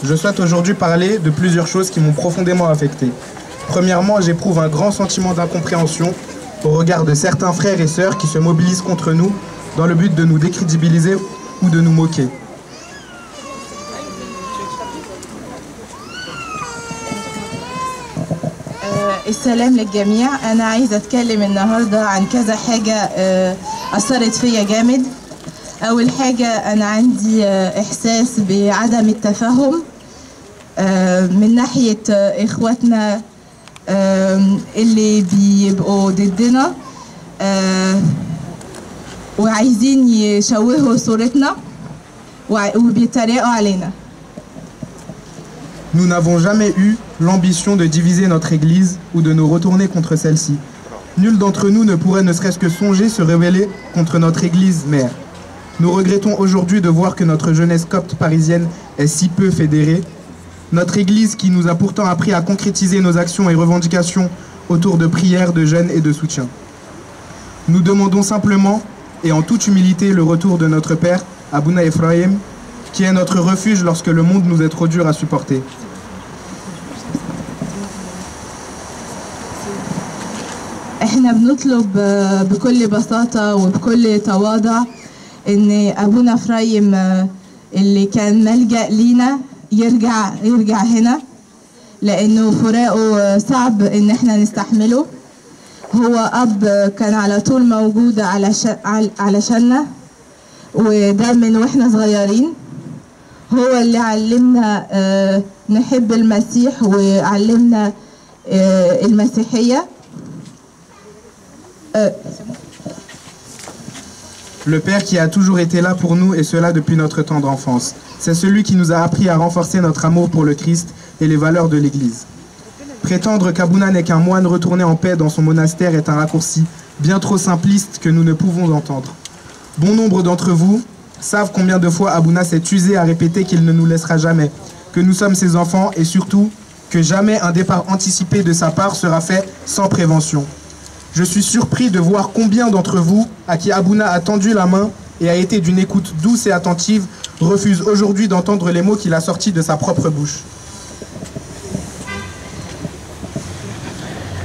Je souhaite aujourd'hui parler de plusieurs choses qui m'ont profondément affecté. Premièrement, j'éprouve un grand sentiment d'incompréhension au regard de certains frères et sœurs qui se mobilisent contre nous dans le but de nous décrédibiliser ou de nous moquer. السلام للجميع. أنا عايزة أتكلم النهاردة عن كذا حاجة أثرت فيا جامد. أول حاجة أنا عندي إحساس بعدم التفاهم من ناحية إخواتنا اللي بيبقوا ضدنا وعايزين يشوهوا صورتنا وبيتريقوا علينا. Nous n'avons jamais eu l'ambition de diviser notre Église ou de nous retourner contre celle-ci. Nul d'entre nous ne pourrait ne serait-ce que songer se rebeller contre notre Église mère. Nous regrettons aujourd'hui de voir que notre jeunesse copte parisienne est si peu fédérée. Notre Église qui nous a pourtant appris à concrétiser nos actions et revendications autour de prières, de jeûnes et de soutien. Nous demandons simplement et en toute humilité le retour de notre Père, Abouna Ephraim, qui est notre refuge lorsque le monde nous est trop dur à supporter. احنا بنطلب بكل بساطة وبكل تواضع ان ابونا إفرايم اللي كان ملجأ لينا يرجع هنا، لانه فراقه صعب ان احنا نستحمله. هو اب كان على طول موجود علشاننا، وده من واحنا صغيرين. هو اللي علمنا نحب المسيح وعلمنا المسيحية. Le Père qui a toujours été là pour nous et cela depuis notre tendre enfance. C'est celui qui nous a appris à renforcer notre amour pour le Christ et les valeurs de l'Église. Prétendre qu'Abouna n'est qu'un moine retourné en paix dans son monastère est un raccourci bien trop simpliste que nous ne pouvons entendre. Bon nombre d'entre vous savent combien de fois Abouna s'est usé à répéter qu'il ne nous laissera jamais, que nous sommes ses enfants et surtout que jamais un départ anticipé de sa part sera fait sans prévention. Je suis surpris de voir combien d'entre vous, à qui Abouna a tendu la main et a été d'une écoute douce et attentive, refusent aujourd'hui d'entendre les mots qu'il a sortis de sa propre bouche.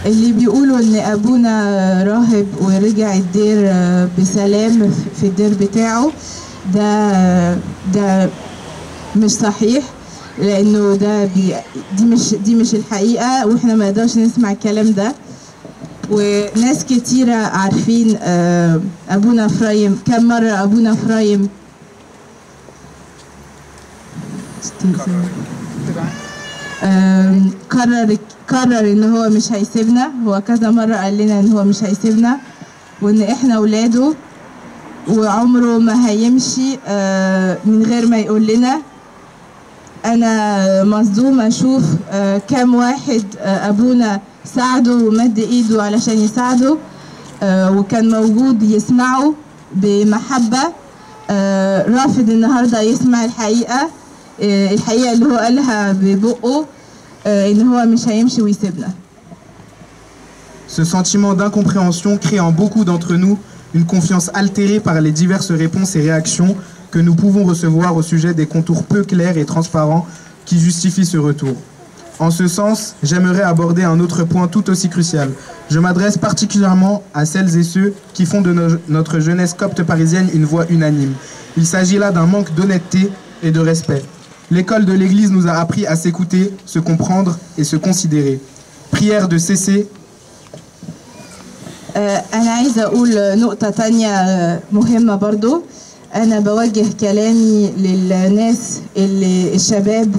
اللي بيقولوا ان ابونا راهب ورجع الدير بسلام في الدير بتاعه ده مش صحيح، لانه دي مش الحقيقه، واحنا ما نقدرش نسمع الكلام ده. وناس كتيره عارفين ابونا إفرايم كم مره ابونا إفرايم قرر ان هو مش هيسيبنا. هو كذا مره قال لنا ان هو مش هيسيبنا وان احنا اولاده وعمره ما هيمشي من غير ما يقول لنا. انا مصدومه اشوف كام واحد ابونا ساعده ومد ايده علشان يساعده وكان موجود يسمعه بمحبه. رافض النهارده يسمع الحقيقه اللي هو قالها ببقه ان هو مش هيمشي ويسيبنا. Ce sentiment d'incompréhension crée en beaucoup d'entre nous une confiance altérée par les diverses réponses et réactions que nous pouvons recevoir au sujet des contours peu clairs et transparents qui justifient ce retour. En ce sens, j'aimerais aborder un autre point tout aussi crucial. Je m'adresse particulièrement à celles et ceux qui font de notre jeunesse copte parisienne une voix unanime. Il s'agit là d'un manque d'honnêteté et de respect. L'école de l'Église nous a appris à s'écouter, se comprendre et se considérer. Prière de cesser. أنا عايزة أقول نقطة تانية مهمة برضو. أنا بوجه كلامي للناس الشباب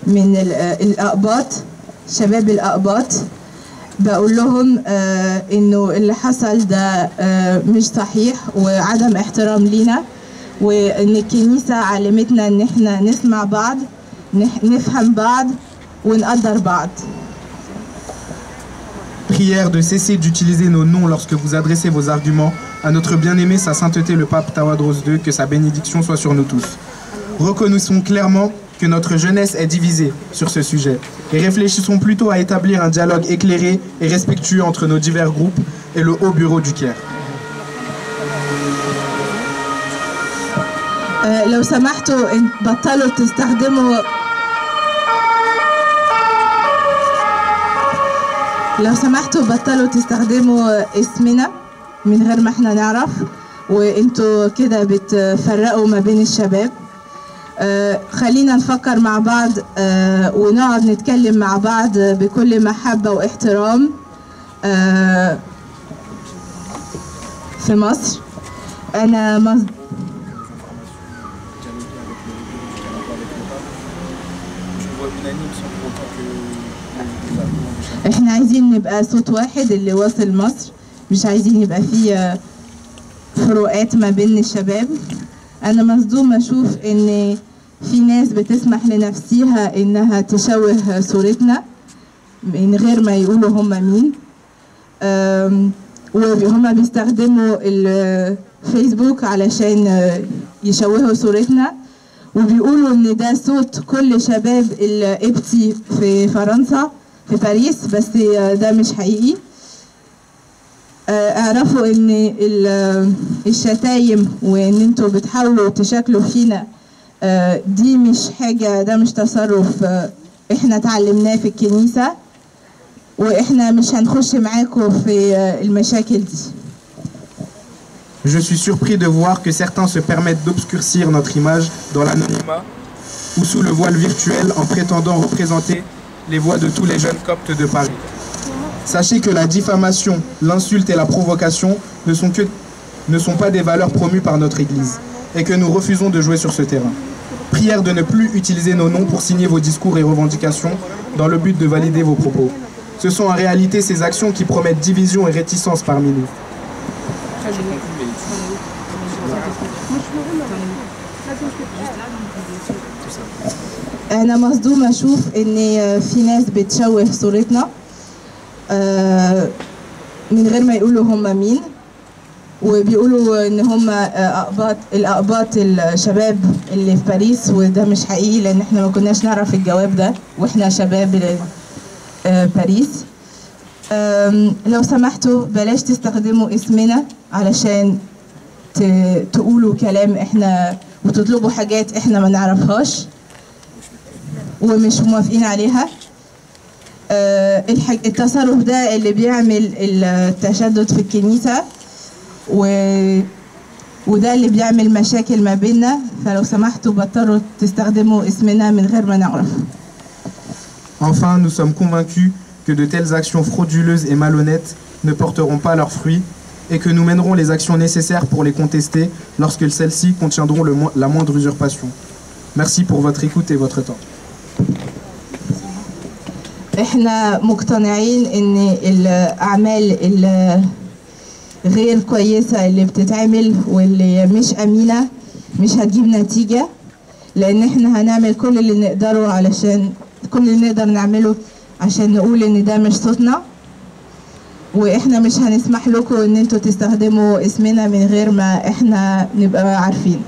من الأقباط، شباب الأقباط. بقول لهم إنه اللي حصل ده مش صحيح وعدم احترام لينا، وإن الكنيسة علمتنا إن إحنا نسمع بعض، نفهم بعض ونقدر بعض. Prière de cesser d'utiliser nos noms lorsque vous adressez vos arguments à notre bien-aimé, sa sainteté le pape Tawadros II, que sa bénédiction soit sur nous tous. Reconnaissons clairement que notre jeunesse est divisée sur ce sujet et réfléchissons plutôt à établir un dialogue éclairé et respectueux entre nos divers groupes et le haut bureau du Caire. لو سمحتوا بطلوا تستخدموا لو سمحتوا بطلوا تستخدموا اسمنا من غير ما احنا نعرف، وانتوا كده بتفرقوا ما بين الشباب. خلينا نفكر مع بعض ونقعد نتكلم مع بعض بكل محبة واحترام في مصر. احنا عايزين نبقى صوت واحد اللي واصل مصر، مش عايزين يبقى فيه فروقات ما بين الشباب. انا مصدومة اشوف ان في ناس بتسمح لنفسها انها تشوه صورتنا من غير ما يقولوا هم مين، وهم بيستخدموا الفيسبوك علشان يشوهوا صورتنا، وبيقولوا ان ده صوت كل شباب القبطي في فرنسا في باريس، بس ده مش حقيقي. اعرفوا ان الشتايم وان انتوا بتحاولوا تشكلوا فينا دي مش حاجة، ده مش تصرف احنا اتعلمناه في الكنيسة، واحنا مش هنخش معاكم في المشاكل دي. Je suis surpris de voir que certains se permettent d'obscurcir notre image dans l'anonymat ou sous le voile virtuel en prétendant représenter les voix de tous les jeunes coptes de Paris. Sachez que la diffamation, l'insulte et la provocation ne sont pas des valeurs promues par notre Église et que nous refusons de jouer sur ce terrain. Prière de ne plus utiliser nos noms pour signer vos discours et revendications dans le but de valider vos propos. Ce sont en réalité ces actions qui promettent division et réticence parmi nous. أنا مصدومة أشوف إن في ناس بتشوه صورتنا من غير ما يقولوا هم مين، وبيقولوا إن هم الأقباط الشباب اللي في باريس، وده مش حقيقي لأن إحنا ما كناش نعرف الجواب ده وإحنا شباب باريس. لو سمحتوا بلاش تستخدموا اسمنا علشان تقولوا كلام إحنا وتطلبوا حاجات إحنا ما نعرفهاش ومش موافقين عليها. التصرف ده اللي بيعمل التشدد في الكنيسة وده اللي بيعمل مشاكل ما بيننا، فلو سمحتوا بطلوا تستخدموا اسمنا من غير ما نعرف. Enfin, nous sommes convaincus que de telles actions frauduleuses et malhonnêtes ne porteront pas leurs fruits et que nous mènerons les actions nécessaires pour les contester lorsque celles-ci contiendront la moindre usurpation. Merci pour votre écoute et votre temps. احنا مقتنعين ان الاعمال الغير كويسة اللي بتتعمل واللي مش امينة مش هتجيب نتيجة، لان احنا هنعمل كل اللي نقدره علشان كل اللي نقدر نعمله عشان نقول ان ده مش صوتنا، واحنا مش هنسمح لكم ان انتوا تستخدموا اسمنا من غير ما احنا نبقى عارفين.